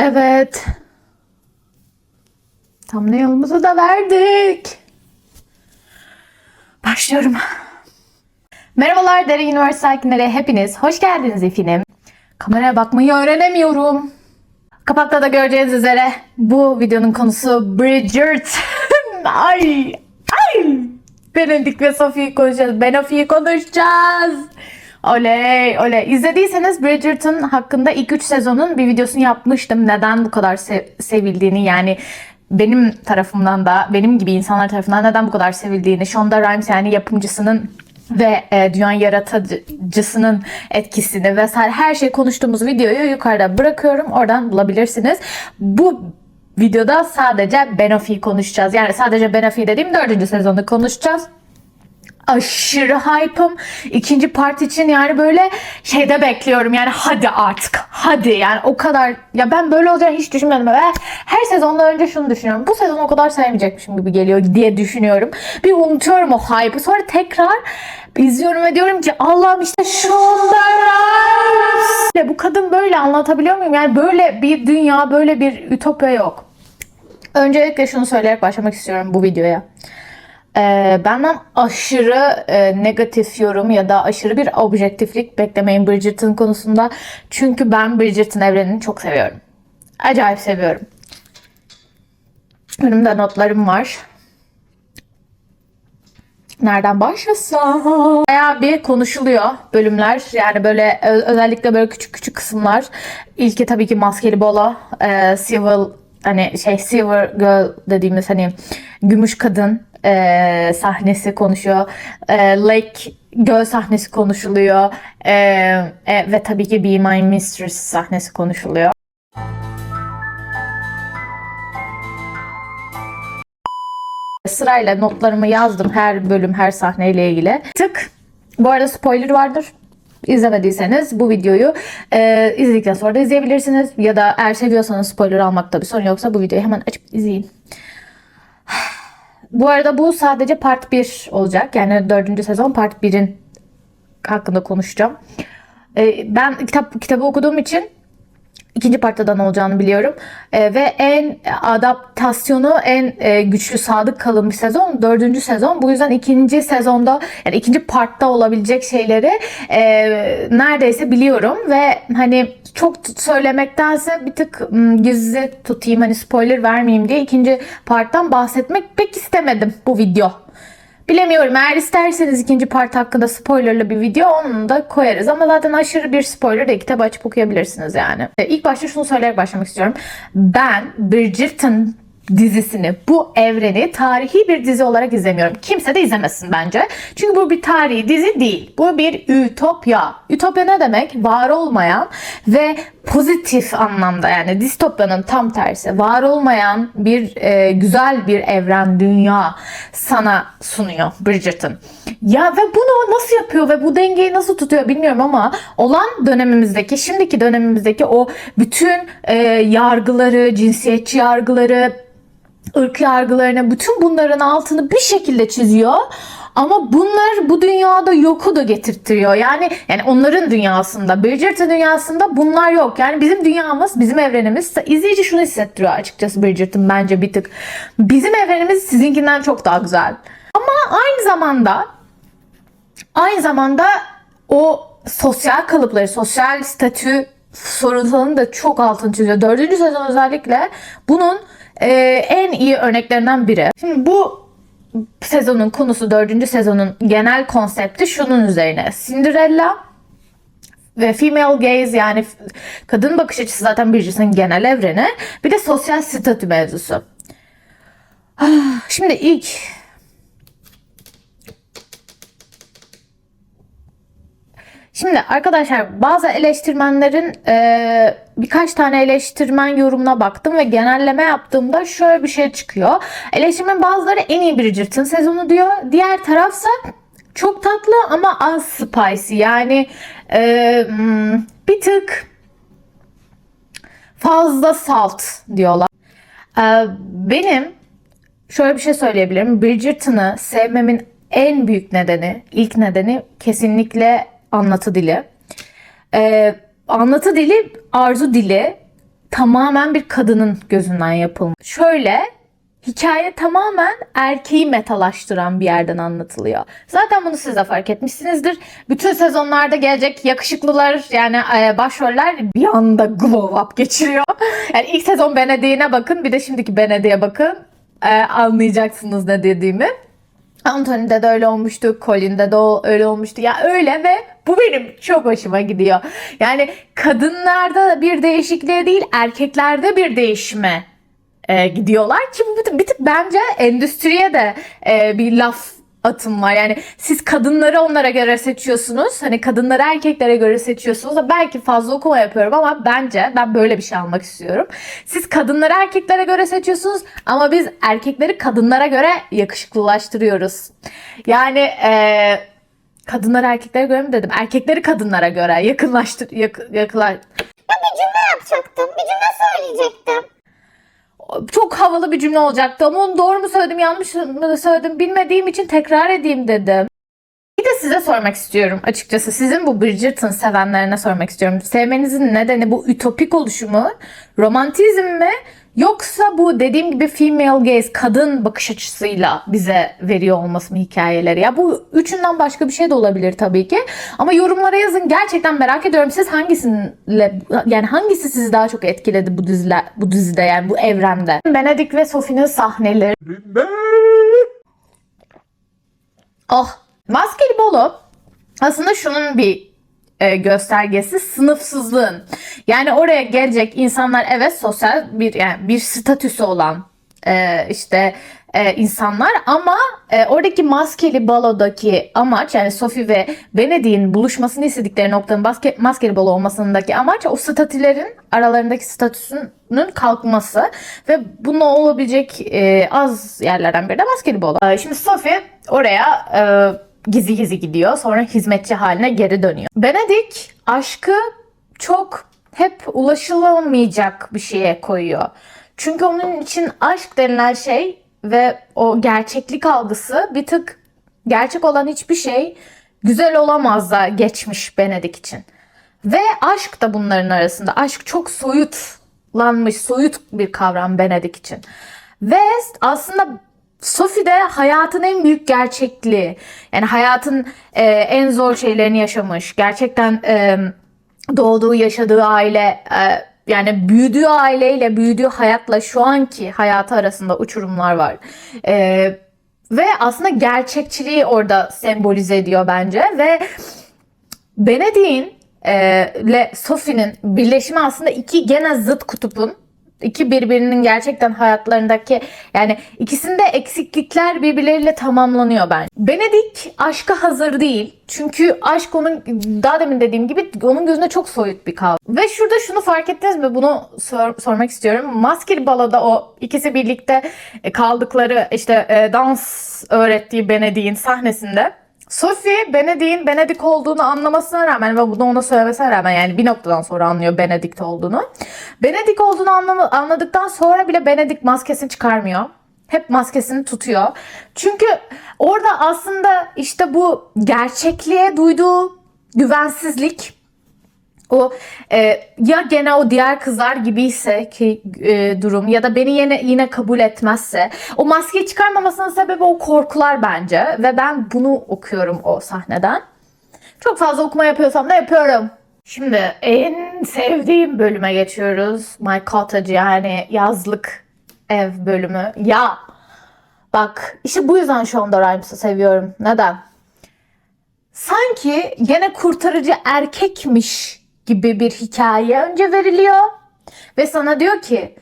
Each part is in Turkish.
Evet. Thumbnail'ımızı da verdik. Başlıyorum. Merhabalar Dere Üniversite sakinleri, hepiniz hoş geldiniz efendim. Kameraya bakmayı öğrenemiyorum. Kapakta da göreceğiniz üzere bu videonun konusu Bridgerton. ay. Benedict ve Sophie'yi konuşacağız. Sophie'yi konuşacağız. Oley oley. İzlediyseniz Bridgerton hakkında ilk 3 sezonun bir videosunu yapmıştım. Neden bu kadar sevildiğini, yani benim tarafımdan da benim gibi insanlar tarafından neden bu kadar sevildiğini, Shonda Rhimes yani yapımcısının ve dünya yaratıcısının etkisini vesaire her şey konuştuğumuz videoyu yukarıda bırakıyorum. Oradan bulabilirsiniz. Bu videoda sadece Sophie'yi konuşacağız. Yani sadece Sophie dediğim 4. sezonu konuşacağız. Aşırı hype'ım. İkinci part için yani böyle şeyde bekliyorum. Yani hadi artık. Hadi yani o kadar. Ya ben böyle olacağını hiç düşünmedim. Ve her sezondan önce şunu düşünüyorum. Bu sezon o kadar sevmeyecekmişim gibi geliyor diye düşünüyorum. Bir unutuyorum o hype'ı. Sonra tekrar izliyorum ve diyorum ki Allah'ım işte Shonda Rhimes. Bu kadın böyle, anlatabiliyor muyum? Yani böyle bir dünya, böyle bir ütopya yok. Öncelikle şunu söyleyerek başlamak istiyorum bu videoya. Benden aşırı negatif yorum ya da aşırı bir objektiflik beklemeyin Bridgerton konusunda. Çünkü ben Bridgerton evrenini çok seviyorum. Acayip seviyorum. Önümde notlarım var. Nereden başlasam? Bayağı bir konuşuluyor bölümler. Yani böyle özellikle böyle küçük küçük kısımlar. İlki tabii ki Maskeli Bolo, Silver Girl dediğimiz hani gümüş kadın sahnesi konuşuyor. Lake Göl sahnesi konuşuluyor. Ve tabii ki Be My Mistress sahnesi konuşuluyor. Sırayla notlarımı yazdım her bölüm, her sahneyle ilgili. Tık. Bu arada spoiler vardır. İzlemediyseniz bu videoyu izledikten sonra da izleyebilirsiniz. Ya da eğer seviyorsanız spoiler almakta bir sorun yoksa bu videoyu hemen açıp izleyin. Bu arada bu sadece part 1 olacak. Yani 4. sezon part 1'in hakkında konuşacağım. Ben kitabı okuduğum için İkinci partta ne olacağını biliyorum. Ve en adaptasyonu en güçlü, sadık kalınmış sezon 4. sezon. Bu yüzden ikinci sezonda, yani ikinci partta olabilecek şeyleri neredeyse biliyorum ve hani çok söylemektense bir tık gizli tutayım, hani spoiler vermeyeyim diye ikinci parttan bahsetmek pek istemedim bu video. Bilemiyorum, eğer isterseniz ikinci part hakkında spoilerlı bir video onu da koyarız. Ama zaten aşırı bir spoiler de kitabı açıp okuyabilirsiniz yani. İlk başta şunu söyleyerek başlamak istiyorum. Ben Bridgerton dizisini, bu evreni tarihi bir dizi olarak izlemiyorum. Kimse de izlemesin bence. Çünkü bu bir tarihi dizi değil. Bu bir ütopya. Ütopya ne demek? Var olmayan ve pozitif anlamda, yani distopyanın tam tersi. Var olmayan bir güzel bir evren, dünya sana sunuyor Bridgerton. Ya ve bunu nasıl yapıyor ve bu dengeyi nasıl tutuyor bilmiyorum ama olan dönemimizdeki, şimdiki dönemimizdeki o bütün yargıları, cinsiyetçi yargıları, ırk yargılarına, bütün bunların altını bir şekilde çiziyor. Ama bunlar bu dünyada yoku da getirtiyor. Yani onların dünyasında, Bridgerton dünyasında bunlar yok. Yani bizim dünyamız, bizim evrenimiz, izleyici şunu hissettiriyor açıkçası Bridgerton bence bir tık. Bizim evrenimiz sizinkinden çok daha güzel. Ama aynı zamanda o sosyal kalıpları, sosyal statü sorunlarını da çok altını çiziyor. 4. sezon özellikle bunun en iyi örneklerinden biri. Şimdi bu sezonun konusu, 4. sezonun genel konsepti şunun üzerine. Cinderella ve female gaze, yani kadın bakış açısı zaten Bridgerton'ın genel evreni. Bir de sosyal statü mevzusu. Şimdi Şimdi arkadaşlar, bazı eleştirmenlerin birkaç tane eleştirmen yorumuna baktım ve genelleme yaptığımda şöyle bir şey çıkıyor. Eleştirmen bazıları en iyi Bridgerton sezonu diyor. Diğer tarafsa çok tatlı ama az spicy. Yani bir tık fazla salt diyorlar. Benim şöyle bir şey söyleyebilirim. Bridgerton'ı sevmemin en büyük nedeni, ilk nedeni kesinlikle anlatı dili. Anlatı dili, arzu dili tamamen bir kadının gözünden yapılmış. Şöyle, hikaye tamamen erkeği metalaştıran bir yerden anlatılıyor. Zaten bunu siz de fark etmişsinizdir. Bütün sezonlarda gelecek yakışıklılar, yani başroller bir anda glow up geçiriyor. Yani ilk sezon Benedict'ine bakın, bir de şimdiki Benedict'e bakın. Anlayacaksınız ne dediğimi. Anthony'de de öyle olmuştu, Colin'de de öyle olmuştu. Ya öyle ve bu benim çok hoşuma gidiyor. Yani kadınlarda bir değişikliğe değil, erkeklerde bir değişime gidiyorlar ki bir tık bence endüstriye de bir laf atım var. Yani siz kadınları onlara göre seçiyorsunuz. Hani kadınları erkeklere göre seçiyorsunuz. Belki fazla okuma yapıyorum ama bence ben böyle bir şey almak istiyorum. Siz kadınları erkeklere göre seçiyorsunuz ama biz erkekleri kadınlara göre yakışıklılaştırıyoruz. Yani kadınları erkeklere göre mi dedim? Erkekleri kadınlara göre yakılar. Ben bir cümle yapacaktım. Bir cümle söyleyecektim. Çok havalı bir cümle olacaktı ama onu doğru mu söyledim, yanlış mı söyledim bilmediğim için tekrar edeyim dedim. Bir de size sormak istiyorum açıkçası. Sizin bu Bridgerton sevenlerine sormak istiyorum. Sevmenizin nedeni bu ütopik oluşu mu? Romantizm mi? Yoksa bu dediğim gibi female gaze, kadın bakış açısıyla bize veriyor olması mı hikayeleri? Ya bu üçünden başka bir şey de olabilir tabii ki. Ama yorumlara yazın. Gerçekten merak ediyorum. Siz hangisi sizi daha çok etkiledi bu dizide, yani bu evrende? Benedict ve Sophie'nin sahneleri. Oh, Maskeli Balo aslında şunun bir göstergesi, sınıfsızlığın. Yani oraya gelecek insanlar evet sosyal bir statüsü olan insanlar ama oradaki Maskeli Balo'daki amaç, yani Sophie ve Benedict'in buluşmasını istedikleri noktanın Maskeli Balo olmasındaki amaç o statülerin aralarındaki statüsünün kalkması ve bunun olabilecek az yerlerden biri de Maskeli Balo. Şimdi Sophie oraya gizli gizli gidiyor. Sonra hizmetçi haline geri dönüyor. Benedict aşkı çok hep ulaşılamayacak bir şeye koyuyor. Çünkü onun için aşk denilen şey ve o gerçeklik algısı, bir tık gerçek olan hiçbir şey güzel olamaz da geçmiş Benedict için. Ve aşk da bunların arasında. Aşk çok soyutlanmış, soyut bir kavram Benedict için. Ve aslında Sophie de hayatın en büyük gerçekliği. Yani hayatın en zor şeylerini yaşamış. Gerçekten doğduğu, yaşadığı aile, yani büyüdüğü aileyle büyüdüğü hayatla şu anki hayatı arasında uçurumlar var. Ve aslında gerçekçiliği orada sembolize ediyor bence. Ve Benedict'in ile Sophie'nin birleşimi aslında iki gene zıt kutupun, İki birbirinin gerçekten hayatlarındaki, yani ikisinde eksiklikler birbirleriyle tamamlanıyor bence. Benedict aşka hazır değil. Çünkü aşk onun, daha demin dediğim gibi, onun gözünde çok soyut bir kavram. Ve şurada şunu fark ettiniz mi? Bunu sormak istiyorum. Maskeli Balo'da o ikisi birlikte kaldıkları dans öğrettiği Benedict'in sahnesinde Sophie, Benedict olduğunu anlamasına rağmen ve bunu ona söylemesine rağmen, yani bir noktadan sonra anlıyor Benedict olduğunu. Benedict olduğunu anladıktan sonra bile Benedict maskesini çıkarmıyor. Hep maskesini tutuyor. Çünkü orada aslında işte bu gerçekliğe duyduğu güvensizlik, o ya gene o diğer kızlar gibiyse ki durum, ya da beni yine kabul etmezse, o maskeyi çıkarmamasının sebebi o korkular bence. Ve ben bunu okuyorum o sahneden. Çok fazla okuma yapıyorsam da yapıyorum. Şimdi en sevdiğim bölüme geçiyoruz. My Cottage, yani yazlık ev bölümü. Ya bak, işte bu yüzden Shonda Rhimes'ı seviyorum. Neden? Sanki gene kurtarıcı erkekmiş gibi bir hikaye önce veriliyor ve sana diyor ki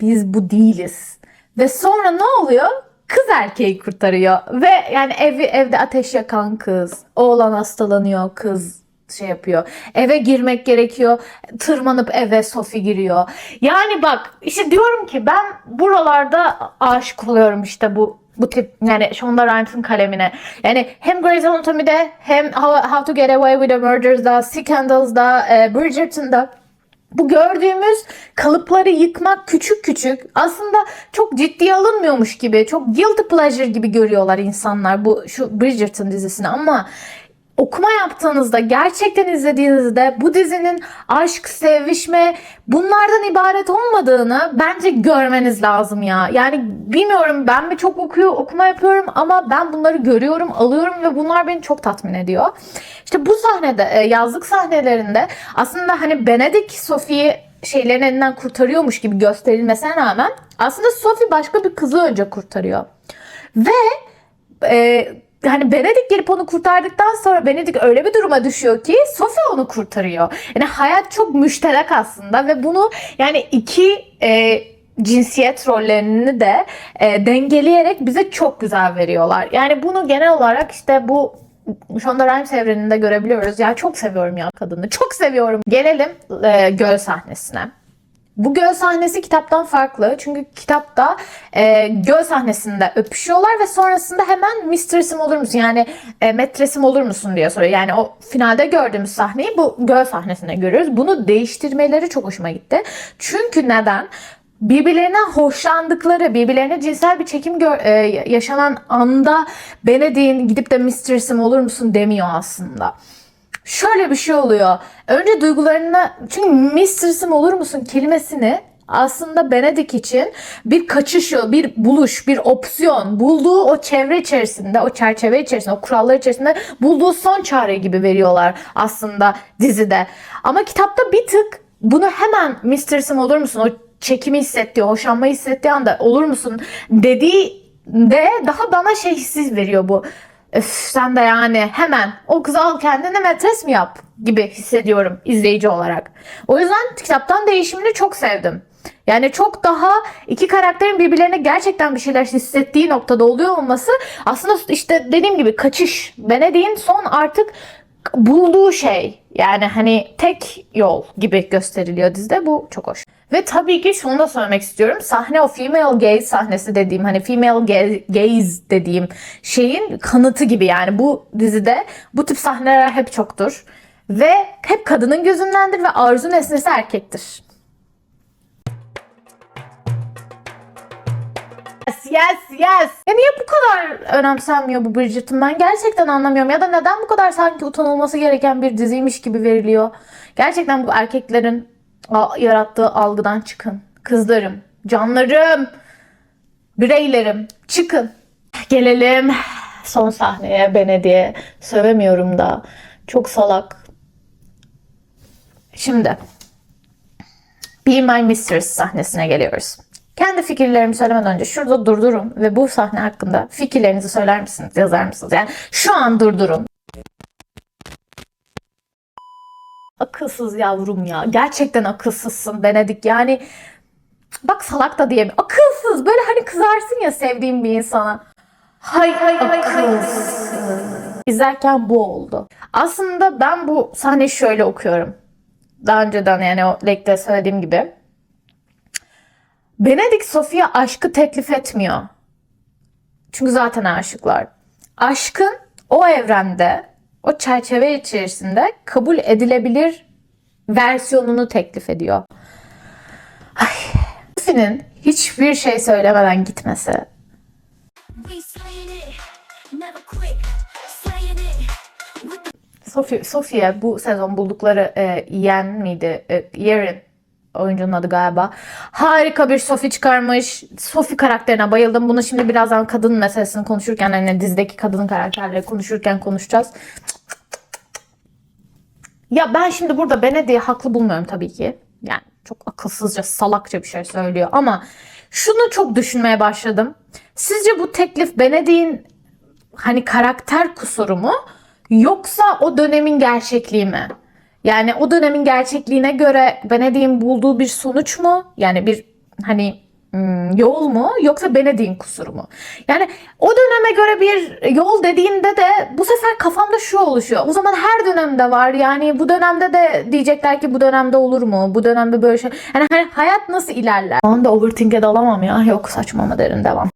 biz bu değiliz. Ve sonra ne oluyor? Kız erkeği kurtarıyor ve yani evde ateş yakan kız, oğlan hastalanıyor, kız yapıyor. Eve girmek gerekiyor. Tırmanıp eve Sophie giriyor. Yani bak, işte diyorum ki ben buralarda aşık oluyorum işte bu tip, yani Shonda Rhimes'ın kalemine. Yani hem Grey's Anatomy'de hem How to Get Away with a Murder'da, Scandals'da, Bridgerton'da bu gördüğümüz kalıpları yıkmak, küçük küçük aslında çok ciddiye alınmıyormuş gibi, çok guilty pleasure gibi görüyorlar insanlar şu Bridgerton dizisini, ama okuma yaptığınızda, gerçekten izlediğinizde bu dizinin aşk, sevişme bunlardan ibaret olmadığını bence görmeniz lazım ya. Yani bilmiyorum, ben mi çok okuma yapıyorum ama ben bunları görüyorum, alıyorum ve bunlar beni çok tatmin ediyor. İşte bu sahnede, yazlık sahnelerinde aslında hani Benedict Sophie'yi şeylerin elinden kurtarıyormuş gibi gösterilmesine rağmen aslında Sophie başka bir kızı önce kurtarıyor. Ve hani Benedict gelip onu kurtardıktan sonra Benedict öyle bir duruma düşüyor ki Sophie onu kurtarıyor. Yani hayat çok müşterek aslında ve bunu yani iki cinsiyet rollerini de dengeleyerek bize çok güzel veriyorlar. Yani bunu genel olarak işte bu Shonda Rhimes evreninde görebiliyoruz. Yani çok seviyorum ya kadını. Çok seviyorum. Gelelim göl sahnesine. Bu göl sahnesi kitaptan farklı. Çünkü kitapta göl sahnesinde öpüşüyorlar ve sonrasında hemen mistresim olur musun? Yani metresim olur musun diye soruyor. Yani o finalde gördüğümüz sahneyi bu göl sahnesinde görüyoruz. Bunu değiştirmeleri çok hoşuma gitti. Çünkü neden? Birbirlerinden hoşlandıkları, birbirlerine cinsel bir çekim yaşanan anda Benedict'in gidip de mistresim olur musun demiyor aslında. Şöyle bir şey oluyor. Önce duygularına, çünkü mistresim olur musun kelimesini aslında Benedict için bir kaçış yolu, bir buluş, bir opsiyon, bulduğu o çevre içerisinde, o çerçeve içerisinde, o kurallar içerisinde bulduğu son çare gibi veriyorlar aslında dizide. Ama kitapta bir tık bunu hemen mistresim olur musun, o çekimi hissettiği, hoşlanmayı hissettiği anda olur musun dediği de daha bana şey hissi veriyor bu. Öf, sen de yani hemen o kızı al kendine metres mi yap gibi hissediyorum izleyici olarak. O yüzden kitaptan değişimini çok sevdim. Yani çok daha iki karakterin birbirlerine gerçekten bir şeyler hissettiği noktada oluyor olması aslında işte dediğim gibi kaçış. Benedict'in son artık bulduğu şey, yani hani tek yol gibi gösteriliyor dizide. Bu çok hoş. Ve tabii ki şunu da söylemek istiyorum. Sahne, o female gaze sahnesi dediğim, hani female gaze dediğim şeyin kanıtı gibi. Yani bu dizide bu tip sahneler hep çoktur. Ve hep kadının gözündendir ve arzu nesnesi erkektir. Yes. Ya niye bu kadar önemsenmiyor bu Bridgerton? Ben gerçekten anlamıyorum. Ya da neden bu kadar sanki utanılması gereken bir diziymiş gibi veriliyor? Gerçekten bu erkeklerin yarattığı algıdan çıkın. Kızlarım, canlarım, bireylerim, çıkın. Gelelim son sahneye, Benedict'e. Sövemiyorum da. Çok salak. Şimdi Be My Mistress sahnesine geliyoruz. Kendi fikirlerimi söylemeden önce şurada durdurun ve bu sahne hakkında fikirlerinizi söyler misiniz, yazar mısınız? Yani şu an durdurun. Akılsız yavrum ya. Gerçekten akılsızsın Benedict. Yani bak, salak da diyemiyorum. Akılsız. Böyle hani kızarsın ya sevdiğim bir insana. Hay akılsız. İzlerken bu oldu. Aslında ben bu sahneyi şöyle okuyorum. Daha önceden, yani o lekte söylediğim gibi. Benedict Sophie'ye aşkı teklif etmiyor. Çünkü zaten aşıklar. Aşkın o evrende, o çerçeve içerisinde kabul edilebilir versiyonunu teklif ediyor. Sophie'nin hiçbir şey söylemeden gitmesi. Sophie'ye bu sezon buldukları Ian miydi? Yerin oyuncunun adı galiba. Harika bir Sophie çıkarmış. Sophie karakterine bayıldım. Bunu şimdi birazdan kadın meselesini konuşurken, hani dizideki kadın karakterleri konuşurken konuşacağız. Ya ben şimdi burada Benedict'i haklı bulmuyorum tabii ki. Yani çok akılsızca, salakça bir şey söylüyor ama şunu çok düşünmeye başladım. Sizce bu teklif Benedict'in hani karakter kusuru mu, yoksa o dönemin gerçekliği mi? Yani o dönemin gerçekliğine göre Benedict'in bulduğu bir sonuç mu? Yani bir hani yol mu, yoksa Benedict'in kusuru mu? Yani o döneme göre bir yol dediğinde de bu sefer kafamda şu oluşuyor. O zaman her dönemde var. Yani bu dönemde de diyecekler ki bu dönemde olur mu? Bu dönemde böyle şey. Yani hani hayat nasıl ilerler? Onu da overthink'e dalamam ya. Yok, saçmalama derin, devam.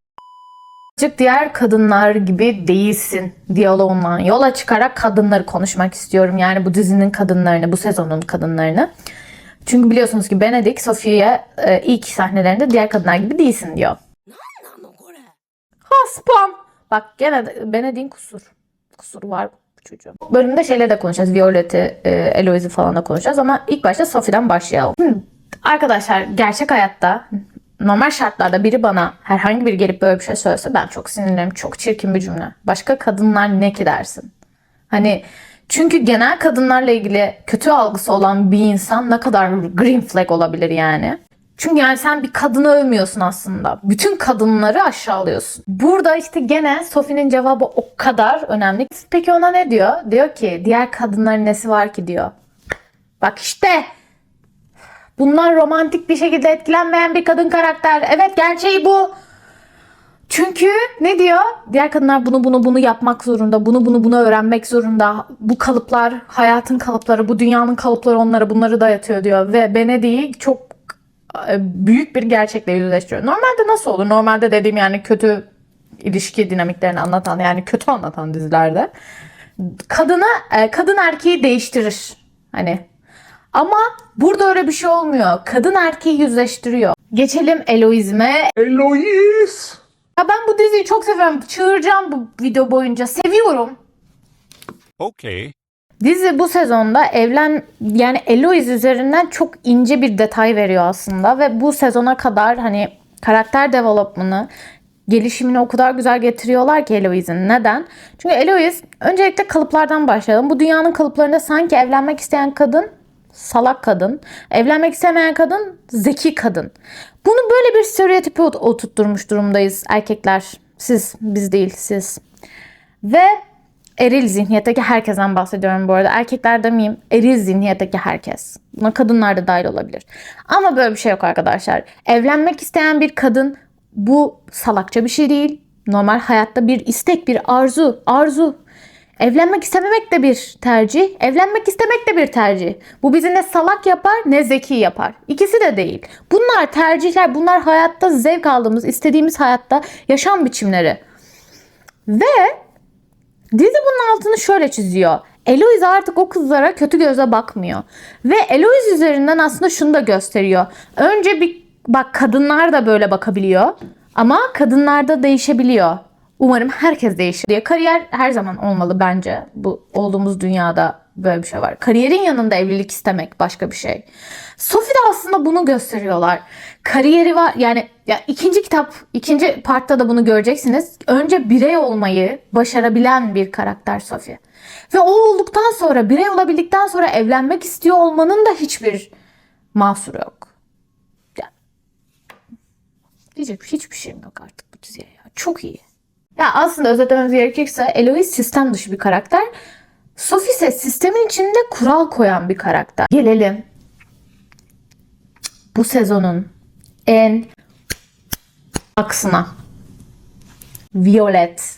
Diğer kadınlar gibi değilsin diyaloğundan yola çıkarak kadınları konuşmak istiyorum. Yani bu dizinin kadınlarını, bu sezonun kadınlarını. Çünkü biliyorsunuz ki Benedict Sophie'ye ilk sahnelerinde diğer kadınlar gibi değilsin diyor. Ha, spam. Bak gene Benedict'in kusuru var. çocuğum. Bölümde şeyle de konuşacağız. Violet'i, Eloise'i falan da konuşacağız ama ilk başta Sophie'den başlayalım. Arkadaşlar gerçek hayatta normal şartlarda biri bana herhangi biri gelip böyle bir şey söylese ben çok sinirlenirim. Çok çirkin bir cümle. Başka kadınlar ne ki dersin? Hani çünkü genel kadınlarla ilgili kötü algısı olan bir insan ne kadar green flag olabilir yani. Çünkü yani sen bir kadını övmüyorsun aslında. Bütün kadınları aşağılıyorsun. Burada işte gene Sophie'nin cevabı o kadar önemli. Peki ona ne diyor? Diyor ki diğer kadınların nesi var ki diyor. Bak işte bunlar romantik bir şekilde etkilenmeyen bir kadın karakter. Evet gerçeği bu. Çünkü ne diyor? Diğer kadınlar bunu yapmak zorunda. Bunu öğrenmek zorunda. Bu kalıplar hayatın kalıpları, bu dünyanın kalıpları onlara bunları dayatıyor diyor. Ve Benedict'i çok büyük bir gerçekle yüzleştiriyor. Normalde nasıl olur? Normalde dediğim yani kötü ilişki dinamiklerini anlatan yani kötü anlatan dizilerde kadın erkeği değiştirir. Hani ama burada öyle bir şey olmuyor. Kadın erkeği yüzleştiriyor. Geçelim Eloise'me. Eloise! Ya ben bu diziyi çok seviyorum. Çığıracağım bu video boyunca. Seviyorum. Okay. Dizi bu sezonda yani Eloise üzerinden çok ince bir detay veriyor aslında ve bu sezona kadar hani karakter development'ı gelişimini o kadar güzel getiriyorlar ki Eloise'in. Neden? Çünkü Eloise öncelikle kalıplardan başlayalım. Bu dünyanın kalıplarında sanki evlenmek isteyen kadın salak kadın, evlenmek istemeyen kadın zeki kadın. Bunu böyle bir stereotipi oturtturmuş durumdayız erkekler. Biz değil siz. Ve eril zihniyetteki herkesten bahsediyorum bu arada. Erkekler demeyeyim, eril zihniyetteki herkes. Buna kadınlar da dahil olabilir. Ama böyle bir şey yok arkadaşlar. Evlenmek isteyen bir kadın bu salakça bir şey değil. Normal hayatta bir istek, bir arzu. Evlenmek istememek de bir tercih, evlenmek istemek de bir tercih. Bu bizi ne salak yapar ne zeki yapar. İkisi de değil. Bunlar tercihler, bunlar hayatta zevk aldığımız, istediğimiz hayatta yaşam biçimleri. Ve dizi bunun altını şöyle çiziyor. Eloise artık o kızlara kötü göze bakmıyor. Ve Eloise üzerinden aslında şunu da gösteriyor. Önce bak kadınlar da böyle bakabiliyor. Ama kadınlar da değişebiliyor. Umarım herkes değişir diye. Kariyer her zaman olmalı bence. Bu olduğumuz dünyada böyle bir şey var. Kariyerin yanında evlilik istemek başka bir şey. Sophie'de aslında bunu gösteriyorlar. Kariyeri var yani ya ikinci partta da bunu göreceksiniz. Önce birey olmayı başarabilen bir karakter Sophie. Ve o olduktan sonra birey olabildikten sonra evlenmek istiyor olmanın da hiçbir mahsuru yok. Yani, diyecek hiçbir şeyim yok artık bu diziye ya. Çok iyi. Ya aslında özetlememiz gerekirse Eloise sistem dışı bir karakter. Sophie ise sistemin içinde kural koyan bir karakter. Gelelim bu sezonun en aksına. Violet.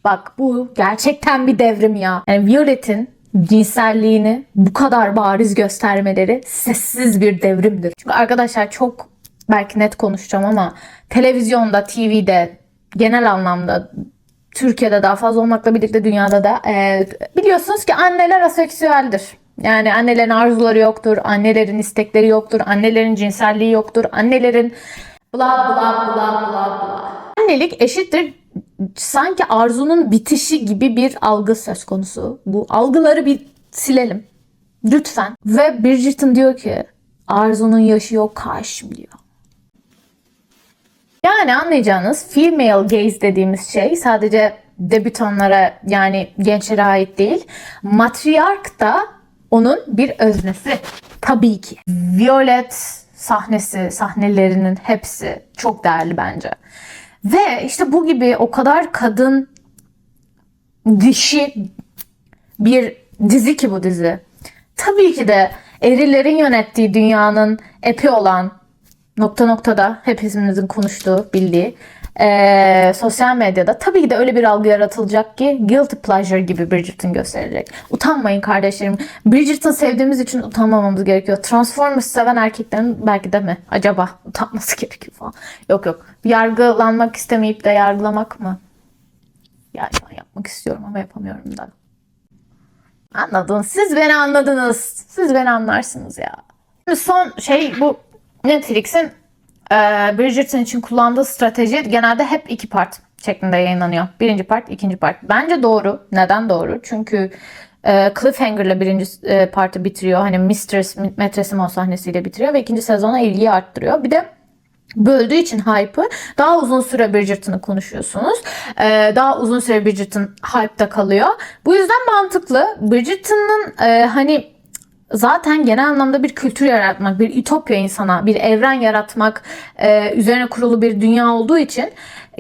Bak bu gerçekten bir devrim ya. Yani Violet'in cinselliğini bu kadar bariz göstermeleri sessiz bir devrimdir. Çünkü arkadaşlar çok belki net konuşacağım ama televizyonda, TV'de genel anlamda Türkiye'de daha fazla olmakla birlikte dünyada da biliyorsunuz ki anneler aseksüeldir. Yani annelerin arzuları yoktur, annelerin istekleri yoktur, annelerin cinselliği yoktur, annelerin bla bla bla bla bla. Annelik eşittir sanki arzunun bitişi gibi bir algı söz konusu. Bu algıları bir silelim. Lütfen. Ve Bridgerton diyor ki arzunun yaşı yok karşım diyor. Yani anlayacağınız female gaze dediğimiz şey sadece debütanlara yani gençlere ait değil. Matriark da onun bir öznesi. Tabii ki. Violet sahnelerinin hepsi çok değerli bence. Ve işte bu gibi o kadar kadın dişi bir dizi ki bu dizi. Tabii ki de erillerin yönettiği dünyanın epi olan noktada hepimizin konuştuğu, bildiği sosyal medyada tabii ki de öyle bir algı yaratılacak ki guilty pleasure gibi Bridgerton gösterilecek. Utanmayın kardeşlerim. Bridgerton sevdiğimiz için utanmamamız gerekiyor. Transformers seven erkeklerin belki de mi acaba utanması gerekiyor falan. Yok. Yargılanmak istemeyip de yargılamak mı? Yani ben yapmak istiyorum ama yapamıyorum da. Anladınız. Siz beni anladınız. Siz beni anlarsınız ya. Şimdi son bu Netflix'in Bridgerton için kullandığı strateji genelde hep 2 part. şeklinde yayınlanıyor. Birinci part, ikinci part. Bence doğru. Neden doğru? Çünkü cliffhanger'la birinci partı bitiriyor. Hani Metresim o sahnesiyle bitiriyor ve ikinci sezona ilgiyi arttırıyor. Bir de böldüğü için hype'ı daha uzun süre Bridgerton'ı konuşuyorsunuz. Daha uzun süre Bridgerton hype'da kalıyor. Bu yüzden mantıklı. Bridgerton'ın hani zaten genel anlamda bir kültür yaratmak, bir ütopya insana, bir evren yaratmak üzerine kurulu bir dünya olduğu için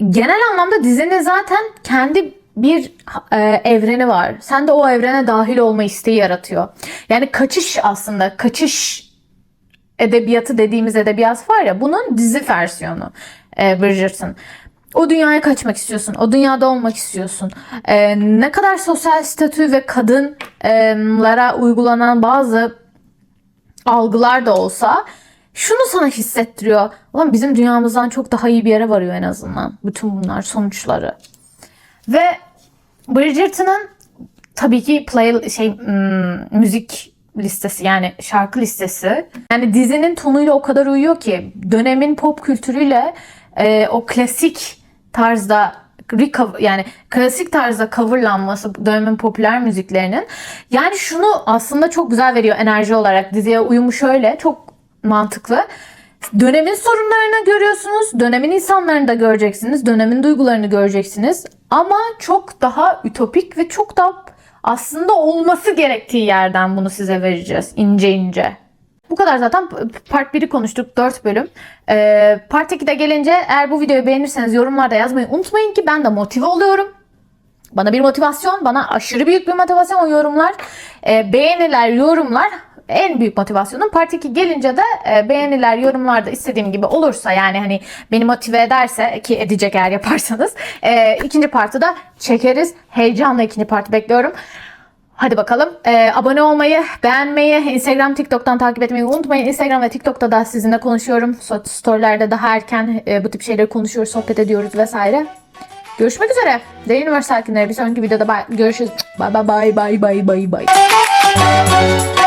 genel anlamda dizinin zaten kendi bir evreni var. Sen de o evrene dahil olma isteği yaratıyor. Yani kaçış edebiyatı dediğimiz edebiyat var ya, bunun dizi versiyonu Bridgerton. O dünyaya kaçmak istiyorsun. O dünyada olmak istiyorsun. Ne kadar sosyal statü ve kadınlara uygulanan bazı algılar da olsa şunu sana hissettiriyor. Ulan bizim dünyamızdan çok daha iyi bir yere varıyor en azından. Bütün bunlar sonuçları. Ve Bridgerton'ın tabii ki müzik listesi, yani şarkı listesi. Yani dizinin tonuyla o kadar uyuyor ki dönemin pop kültürüyle o klasik tarzda yani klasik tarzda coverlanması dönemin popüler müziklerinin, yani şunu aslında çok güzel veriyor enerji olarak. Diziye uyumu şöyle çok mantıklı. Dönemin sorunlarını görüyorsunuz, dönemin insanlarını da göreceksiniz, dönemin duygularını göreceksiniz ama çok daha ütopik ve çok daha aslında olması gerektiği yerden bunu size vereceğiz ince ince. Bu kadar zaten. Part 1'i konuştuk. 4 bölüm. Part 2'de gelince eğer bu videoyu beğenirseniz yorumlarda yazmayı unutmayın ki ben de motive oluyorum. Bana bir motivasyon, bana aşırı büyük bir motivasyon o yorumlar. Beğeniler, yorumlar en büyük motivasyonum. Part 2 gelince de beğeniler, yorumlarda istediğim gibi olursa, yani hani beni motive ederse, ki edecek eğer yaparsanız, ikinci partı da çekeriz. Heyecanla ikinci partı bekliyorum. Hadi bakalım. Abone olmayı, beğenmeyi, Instagram, TikTok'tan takip etmeyi unutmayın. Instagram ve TikTok'ta da sizinle konuşuyorum. Storylerde daha erken bu tip şeyleri konuşuyoruz, sohbet ediyoruz vesaire. Görüşmek üzere. Derin Üniversite sakinleri, bir sonraki videoda görüşürüz. Bye bye bye bye bye bye bye.